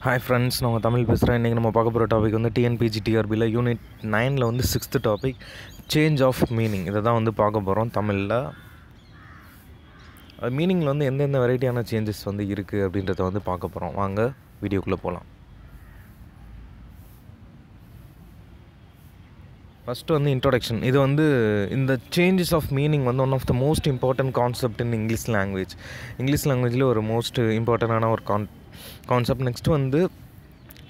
Hi friends, நான் தமிழ் பேசுகிறேன். இன்றைக்கி நம்ம பார்க்க போகிற டாபிக் வந்து டிஎன்பிஜி டிஆர்பியில் யூனிட் 9 வந்து 6th topic change of meaning. இதை தான் வந்து பார்க்க போகிறோம் தமிழில். மீனிங்கில் வந்து எந்தெந்த வெரைட்டியான சேஞ்சஸ் வந்து இருக்குது அப்படின்றத வந்து பார்க்க போகிறோம். வாங்க வீடியோக்குள்ளே போகலாம். ஃபஸ்ட்டு வந்து இன்ட்ரோடக்ஷன். இது வந்து இந்த சேஞ்சஸ் ஆஃப் மீனிங் வந்து one of the most important concept in English language. English லாங்குவேஜில் ஒரு மோஸ்ட் இம்பார்ட்டண்டான ஒரு கான்செப்ட். நெக்ஸ்ட்டு வந்து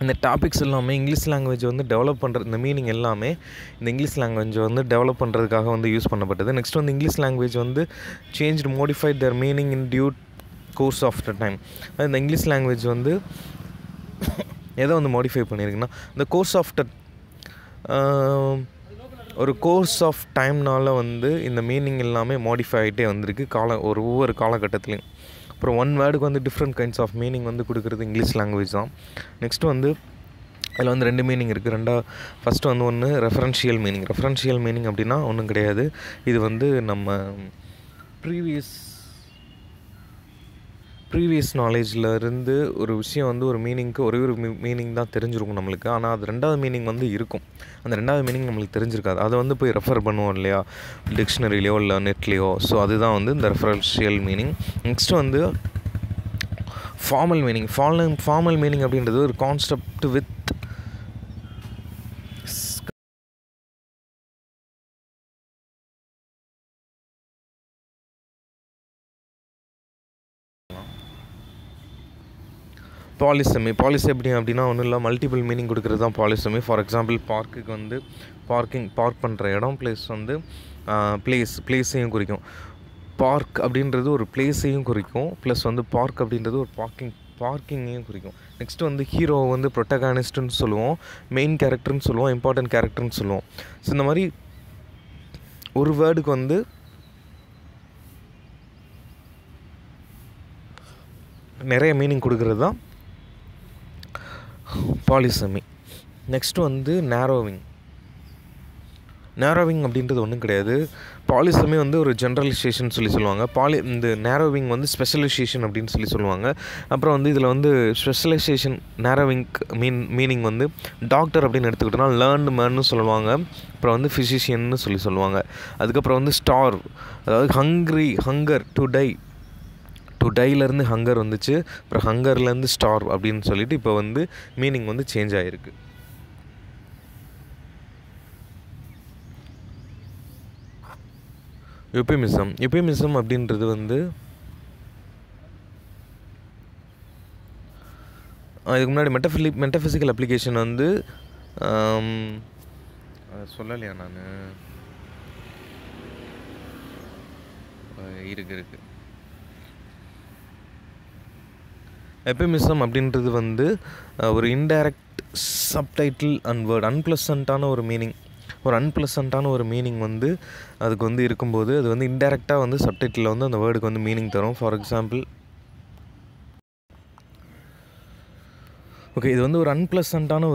இந்த டாபிக்ஸ் எல்லாமே இங்கிலீஷ் லாங்குவேஜ் வந்து டெவலப் பண்ணுறது, இந்த மீனிங் எல்லாமே இந்த இங்கிலீஷ் லாங்குவேஜ் வந்து டெவலப் பண்ணுறதுக்காக வந்து யூஸ் பண்ணப்பட்டது. நெக்ஸ்ட் வந்து இங்கிலீஷ் லாங்குவேஜ் வந்து changed modified their meaning in due course of the time. இந்த இங்கிலீஷ் லாங்குவேஜ் வந்து எதை வந்து மாடிஃபை பண்ணியிருக்குன்னா, இந்த கோர்ஸ் ஆஃப் ஒரு கோர்ஸ் ஆஃப் டைம்னால் வந்து இந்த மீனிங் எல்லாமே மாடிஃபை ஆகிட்டே வந்திருக்கு ஒவ்வொரு காலகட்டத்துலேயும். அப்புறம் ஒன் வேர்டுக்கு வந்து டிஃப்ரெண்ட் கைண்ட்ஸ் ஆஃப் மீனிங் வந்து கொடுக்குறது இங்கிலீஷ் லாங்குவேஜ் தான். நெக்ஸ்ட்டு வந்து அதில் வந்து 2 மீனிங் இருக்குது. ஃபஸ்ட்டு வந்து ஒன்று ரெஃபரன்ஷியல் மீனிங். ரெஃபரன்ஷியல் மீனிங் அப்படின்னா ஒன்றும் கிடையாது. இது வந்து நம்ம ப்ரீவியஸ் நாலேஜில் இருந்து ஒரு விஷயம் வந்து ஒரு மீனிங்க்கு ஒரே ஒரு மீனிங் தான் தெரிஞ்சிருக்கும் நம்மளுக்கு. ஆனால் அது 2வது மீனிங் வந்து இருக்கும். அந்த 2வது மீனிங் நம்மளுக்கு தெரிஞ்சிருக்காது. அதை வந்து போய் ரெஃபர் பண்ணுவோம் இல்லையா, டிக்ஷனரிலையோ இல்லை நெட்லேயோ. ஸோ அதுதான் வந்து இந்த ரெஃபரன்ஷியல் மீனிங். நெக்ஸ்ட்டு வந்து ஃபார்மல் மீனிங். ஃபார்மல் மீனிங் அப்படின்றது ஒரு கான்செப்ட் வித் பாலிசமி அப்படின்னா ஒன்றும் இல்லை, மல்டிபிள் மீனிங் கொடுக்குறது தான் பாலிசமி. ஃபார் எக்ஸாம்பிள், பார்க்குக்கு வந்து பார்க் பண்ணுற இடம், பிளேஸையும் குறிக்கும். பார்க் அப்படின்றது ஒரு பிளேஸையும் குறிக்கும், ப்ளஸ் வந்து பார்க் அப்படின்றது ஒரு பார்க்கிங்கையும் குறிக்கும். நெக்ஸ்ட்டு வந்து ஹீரோ வந்து ப்ரொட்டகானிஸ்ட்டுன்னு சொல்லுவோம், மெயின் கேரக்டர்னு சொல்லுவோம், இம்பார்ட்டன்ட் கேரக்டர்னு சொல்லுவோம். ஸோ இந்த மாதிரி ஒரு வேர்டுக்கு வந்து நிறைய மீனிங் கொடுக்குறது தான் பாலிசமி. நெக்ஸ்ட்டு வந்து நேரோவிங் அப்படின்றது ஒன்றும் கிடையாது. பாலிசமி வந்து ஒரு ஜென்ரலைசேஷன் சொல்லுவாங்க. இந்த நேரோவிங் வந்து ஸ்பெஷலைசேஷன் அப்படின்னு சொல்லுவாங்க. அப்புறம் வந்து இதில் வந்து ஸ்பெஷலைசேஷன் நேரோவிங் மீனிங் வந்து டாக்டர் அப்படின்னு எடுத்துக்கிட்டோன்னா லேர்ன்டு மேன்னு சொல்லுவாங்க. அப்புறம் வந்து ஃபிசிஷியன்னு சொல்லுவாங்க. அதுக்கப்புறம் வந்து ஸ்டார், அதாவது ஹங்கர் டு டைலேருந்து ஹங்கர் வந்துச்சு, அப்புறம் ஹங்கர்லேருந்து ஸ்டார் அப்படின்னு சொல்லிட்டு இப்போ வந்து மீனிங் வந்து சேஞ்ச் ஆகிருக்கு. யுபிமிசம் அப்படின்றது வந்து இதுக்கு முன்னாடி மெட்டஃபிசிக்கல் அப்ளிகேஷன் வந்து சொல்லலையா நான் இருக்கு. எபிமிசம் அப்படின்றது வந்து ஒரு இன்டைரக்ட் சப்டைட்டில் அண்ட் வேர்ட், அன்பிளசண்ட்டான ஒரு மீனிங் வந்து அதுக்கு வந்து இருக்கும்போது அது வந்து இன்டைரக்டாக வந்து சப்டைட்டிலில் வந்து அந்த வேர்டுக்கு வந்து மீனிங் தரும். ஃபார் எக்ஸாம்பிள், ஓகே, இது வந்து ஒரு அன்பிளசண்ட்டான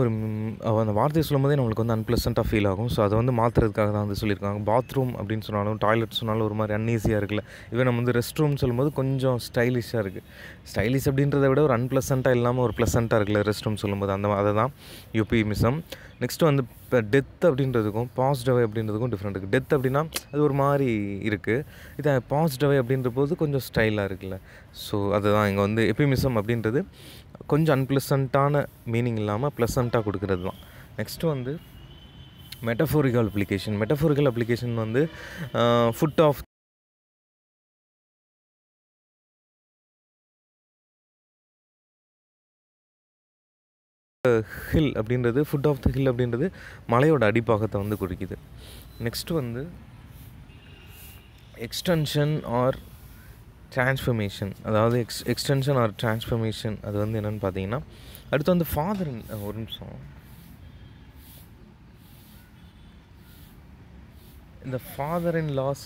அந்த வார்த்தையை சொல்லும் போதே நம்மளுக்கு வந்து அன்பிளசண்ட்டாக ஃபீல் ஆகும். ஸோ அதை வந்து மாற்றுறதுக்காக தான் வந்து சொல்லியிருக்காங்க. பாத்ரூம் அப்படின்னு சொன்னாலும், டாய்லெட் சொன்னாலும் ஒரு மாதிரி அன்ஈஸியாக இருக்குல்ல. இவன் நம்ம வந்து ரெஸ்ட் ரூம் சொல்லும்போது கொஞ்சம் ஸ்டைலிஷாக இருக்குது. ஸ்டைலிஷ் அப்படின்றத விட ஒரு அன்பிளசண்ட்டாக இல்லாமல் ஒரு ப்ளசண்ட்டாக இருக்குல்ல ரெஸ்ட் ரூம் சொல்லும்போது, அதை தான் யுபிமிசம். நெக்ஸ்ட்டு வந்து இப்போ டெத் அப்படின்றதுக்கும் பாஸ்ட் அவே அப்படின்றதுக்கும் டிஃப்ரெண்ட் இருக்குது. டெத் அப்படின்னா அது ஒரு மாதிரி இருக்குது, இதை பாஸ்ட் அவே அப்படின்ற போது கொஞ்சம் ஸ்டைலாக இருக்குல்ல. ஸோ அதுதான் இங்கே வந்து எபிமிசம் அப்படின்றது கொஞ்சம் அன்பிளசண்ட்டான மீனிங் இல்லாமல் ப்ளசண்ட்டாக கொடுக்குறது தான். நெக்ஸ்ட்டு வந்து மெட்டஃபோரிக்கல் அப்ளிகேஷன் வந்து ஃபுட் ஆஃப் ஹில் அப்படின்றது, ஃபுட் ஆஃப் த ஹில் அப்படின்றது மலையோட அடிப்பாகத்தை வந்து குறிக்குது. நெக்ஸ்ட்டு வந்து எக்ஸ்டென்ஷன் ஆர் டிரான்ஸ்ஃபர்மேஷன், அதாவது எக்ஸ்டென்ஷன் ஆர் டிரான்ஸ்ஃபர்மேஷன் அது வந்து என்னென்னு பார்த்தீங்கன்னா, அடுத்து வந்து ஒரு நிமிஷம், இந்த ஃபாதர் இன் லாஸ்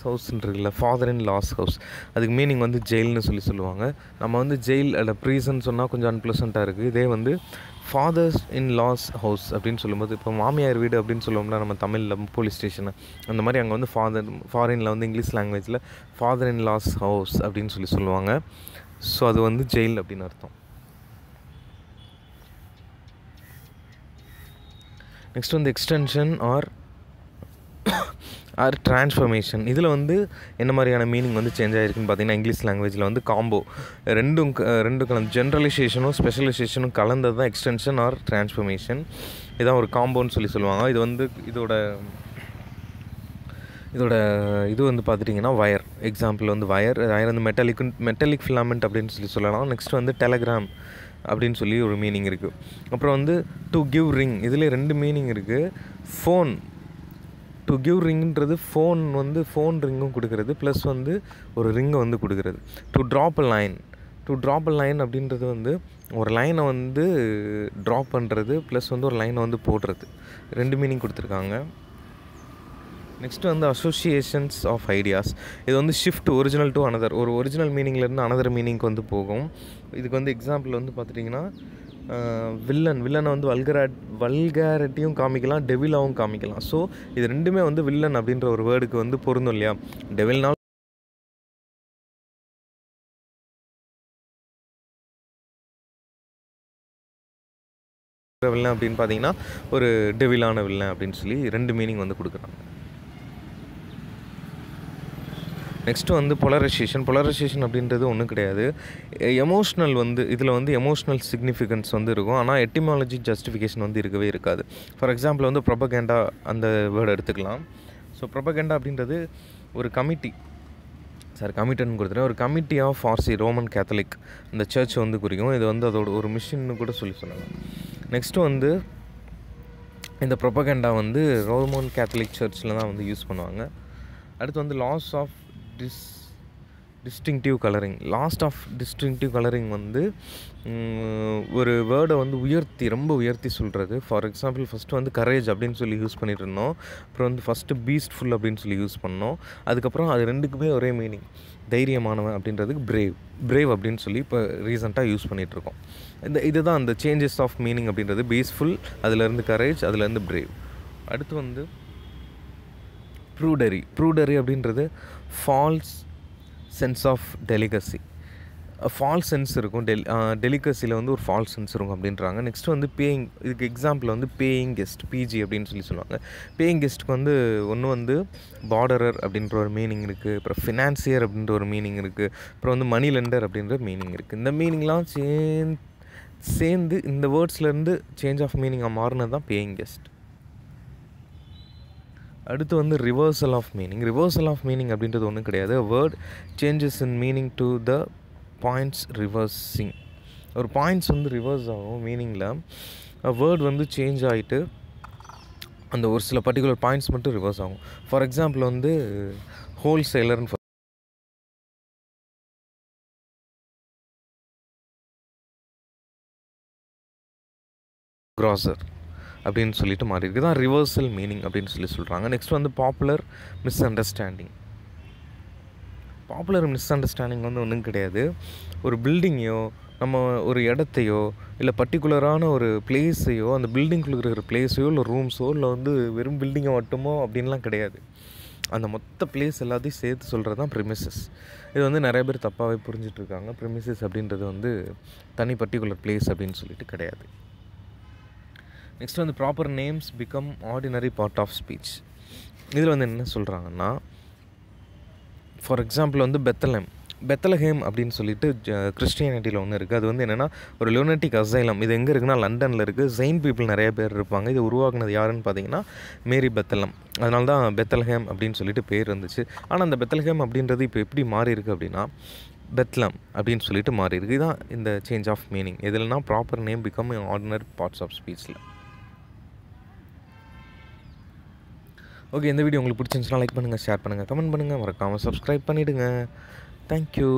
ஹவுஸ் அதுக்கு மீனிங் வந்து ஜெயில்னு சொல்லுவாங்க. நம்ம வந்து ஜெயில் அல்ல ப்ரீசன் சொன்னால் கொஞ்சம் அன்பிளசண்ட்டாக இருக்குது. இதே வந்து ஃபாதர்ஸ் இன் லாஸ் ஹவுஸ் அப்படின்னு சொல்லும்போது, இப்போ மாமியார் வீடு அப்படின்னு சொல்லுவோம்னா நம்ம தமிழில் போலீஸ் ஸ்டேஷனு, அந்த மாதிரி அங்கே வந்து ஃபாரினில் வந்து இங்கிலீஷ் லாங்குவேஜில் ஃபாதர் இன் லாஸ் ஹவுஸ் அப்படின்னு சொல்லுவாங்க. ஸோ அது வந்து ஜெயில் அப்படின்னு அர்த்தம். நெக்ஸ்ட் வந்து எக்ஸ்டென்ஷன் ஆர் ட்ரான்ஸ்ஃபர்மேஷன். இதில் வந்து என்ன மாதிரியான மீனிங் வந்து சேஞ்ச் ஆகிருக்குன்னு பார்த்தீங்கன்னா, இங்கிலீஷ் லாங்குவேஜில் வந்து காம்போ ரெண்டும் கலந்து ஜென்ரலைசேஷனும் ஸ்பெஷலைசேஷனும் கலந்தது தான் எக்ஸ்டென்ஷன் ஆர் ட்ரான்ஸ்ஃபர்மேஷன். இதான் ஒரு காம்போன்னு சொல்லுவாங்க. இது வந்து இதோட இது வந்து பார்த்துட்டிங்கன்னா வயர். எக்ஸாம்பிள் வந்து வயர் வந்து மெட்டாலிக் ஃபிலாமெண்ட் அப்படின்னு சொல்லலாம். நெக்ஸ்ட் வந்து டெலகிராம் அப்படின்னு சொல்லி ஒரு மீனிங் இருக்குது. அப்புறம் வந்து டு கிவ் ரிங், இதில் 2 மீனிங் இருக்குது. ஃபோன், டு கிவ் ரிங்ன்றது ஃபோன் வந்து ஃபோன் ரிங்கும் கொடுக்குறது, ப்ளஸ் வந்து ஒரு ரிங்கை வந்து கொடுக்குறது. டு ட்ராப் அ லைன் அப்படின்றது வந்து ஒரு லைனை வந்து ட்ராப் பண்ணுறது, ப்ளஸ் வந்து ஒரு லைனை வந்து போடுறது. 2 மீனிங் கொடுத்துருக்காங்க. நெக்ஸ்ட்டு வந்து அசோசியேஷன்ஸ் ஆஃப் ஐடியாஸ். இது வந்து ஷிஃப்ட் ஒரிஜினல் டு அனதர், ஒரு ஒரிஜினல் மீனிங்லேருந்து அனதர் மீனிங்க்கு வந்து போகும். இதுக்கு வந்து எக்ஸாம்பிள் வந்து பார்த்துட்டிங்கன்னா, வில்லனை வந்து வல்காரிட்டியும் காமிக்கலாம், டெவிலாகவும் காமிக்கலாம். ஸோ இது 2மே வந்து வில்லன் அப்படின்ற ஒரு வேர்டுக்கு வந்து பொருந்தும் இல்லையா. டெவில்னால் வில்லன் அப்படின்னு பார்த்தீங்கன்னா ஒரு டெவிலான வில்லன் அப்படின்னு சொல்லி 2 மீனிங் வந்து கொடுக்குறாங்க. நெக்ஸ்ட்டு வந்து பொலரைசேஷன் அப்படின்றது ஒன்றும் கிடையாது. எமோஷ்னல் வந்து இதில் வந்து எமோஷ்னல் சிக்னிஃபிகன்ஸ் வந்து இருக்கும், ஆனால் எட்டிமாலஜி ஜஸ்டிஃபிகேஷன் வந்து இருக்கவே இருக்காது. ஃபார் எக்ஸாம்பிள் வந்து ப்ரொபகேண்டா அந்த வேர்டு எடுத்துக்கலாம். ஸோ ப்ரொபகேண்டா அப்படின்றது ஒரு கமிட்டின்னு கொடுத்துட்டேன். ஒரு committee of RC Roman Catholic இந்த சர்ச் வந்து குறிக்கும். இது வந்து அதோட ஒரு மிஷின்னு கூட சொல்லலாம். நெக்ஸ்ட்டு வந்து இந்த ப்ரொபகேண்டா வந்து ரோமன் கேத்தலிக் சர்ச்சில் தான் வந்து யூஸ் பண்ணுவாங்க. அடுத்து வந்து லாஸ் ஆஃப் டிஸ்டிங்டிவ் கலரிங் வந்து ஒரு வேர்டை வந்து ரொம்ப உயர்த்தி சொல்கிறது. ஃபார் எக்ஸாம்பிள் ஃபஸ்ட்டு வந்து கரேஜ் அப்படின்னு சொல்லி யூஸ் பண்ணிட்டு இருந்தோம். அப்புறம் வந்து ஃபஸ்ட்டு பீஸ்ட்ஃபுல் அப்படின்னு சொல்லி யூஸ் பண்ணோம். அதுக்கப்புறம் அது 2க்குமே ஒரே மீனிங், தைரியமானவன் அப்படின்றதுக்கு பிரேவ் அப்படின்னு சொல்லி இப்போ ரீசெண்டாக யூஸ் பண்ணிகிட்ருக்கோம். இதுதான் அந்த சேஞ்சஸ் ஆஃப் மீனிங் அப்படின்றது. பீஸ்ஃபுல், அதுலேருந்து கரேஜ், அதுலேருந்து பிரேவ். அடுத்து வந்து ப்ரூடரி அப்படின்றது false sense of delicacy. False sense இருக்கும், டெலிகசியில் வந்து ஒரு ஃபால்ஸ் சென்ஸ் இருக்கும் அப்படின்றாங்க. நெக்ஸ்ட் வந்து இதுக்கு எக்ஸாம்பிள் வந்து பேயிங் கெஸ்ட், பிஜி அப்படின்னு சொல்லுவாங்க. பேயிங் கெஸ்ட்டுக்கு வந்து ஒன்று வந்து பார்டரர் அப்படின்ற ஒரு மீனிங் இருக்குது, அப்புறம் ஃபினான்சியர் அப்படின்ற ஒரு மீனிங் இருக்குது, அப்புறம் வந்து மணி லெண்டர் அப்படின்ற மீனிங் இருக்குது. இந்த மீனிங்லாம் சேர்ந்து இந்த வேர்ட்ஸ்லேருந்து சேஞ்ச் ஆஃப் மீனிங்காக மாறினது தான் பேயிங் கெஸ்ட். அடுத்து வந்து ரிவர்சல் ஆஃப் மீனிங் அப்படின்றது ஒன்றும் கிடையாது. Word changes in meaning to the points reversing. ஒரு பாயிண்ட்ஸ் வந்து ரிவர்ஸ் ஆகும் மீனிங்கில். வேர்ட் வந்து சேஞ்ச் ஆகிட்டு அந்த ஒரு சில பர்டிகுலர் பாயிண்ட்ஸ் மட்டும் ரிவர்ஸ் ஆகும். ஃபார் எக்ஸாம்பிள் வந்து ஹோல்சேலர்னு க்ராசர் அப்படின்னு சொல்லிட்டு மாறி இருக்குது. தான் ரிவர்சல் மீனிங் அப்படின்னு சொல்லி சொல்கிறாங்க. நெக்ஸ்ட் வந்து பாப்புலர் மிஸ் அண்டர்ஸ்டாண்டிங் வந்து ஒன்றும் கிடையாது. ஒரு பில்டிங்கையோ நம்ம ஒரு இடத்தையோ இல்லை பர்டிகுலரான ஒரு பிளேஸையோ, அந்த பில்டிங்குள்ள இருக்கிற பிளேஸையோ இல்லை ரூம்ஸோ இல்லை வந்து வெறும் பில்டிங்கை மட்டுமோ அப்படின்லாம் கிடையாது. அந்த மொத்த பிளேஸ் எல்லாத்தையும் சேர்த்து சொல்கிறது தான் ப்ரிமிசஸ். இது வந்து நிறைய பேர் தப்பாகவே புரிஞ்சிட்ருக்காங்க. ப்ரிமிசஸ் அப்படின்றது வந்து தனி பர்டிகுலர் பிளேஸ் அப்படின்னு சொல்லிட்டு கிடையாது. நெக்ஸ்ட் வந்து proper names become ordinary part of speech. இதில் வந்து என்ன சொல்கிறாங்கன்னா, ஃபார் எக்ஸாம்பிள் வந்து பெத்தலஹேம் அப்படின்னு சொல்லிட்டு கிறிஸ்டியானிட்டியில் ஒன்று இருக்குது. அது வந்து என்னென்னா ஒரு லுனட்டிக் அசைலம். இது எங்கே இருக்குன்னா லண்டனில் இருக்குது. ஜெயின் பீப்புள் நிறைய பேர் இருப்பாங்க. இது உருவாக்குனது யாருன்னு பார்த்தீங்கன்னா மேரி பெத்தலம். அதனால தான் பெத்தலஹேம் அப்படின்னு சொல்லிட்டு பேர் இருந்துச்சு. ஆனால் அந்த பெத்தலஹேம் அப்படின்றது இப்போ எப்படி மாறி இருக்குது அப்படின்னா பெத்லம் அப்படின்னு சொல்லிட்டு மாறி இருக்குது. இதுதான் இந்த சேஞ்ச் ஆஃப் மீனிங். எதுலனா proper name become ordinary parts of ஸ்பீச்சில். ஓகே, இந்த வீடியோ உங்களுக்கு பிடிச்சிருந்துச்சுன்னா லைக் பண்ணுங்கள், ஷேர் பண்ணுங்கள், கமெண்ட் பண்ணுங்கள், மறக்காமல் சப்ஸ்கிரைப் பண்ணிவிடுங்க. தேங்க்யூ.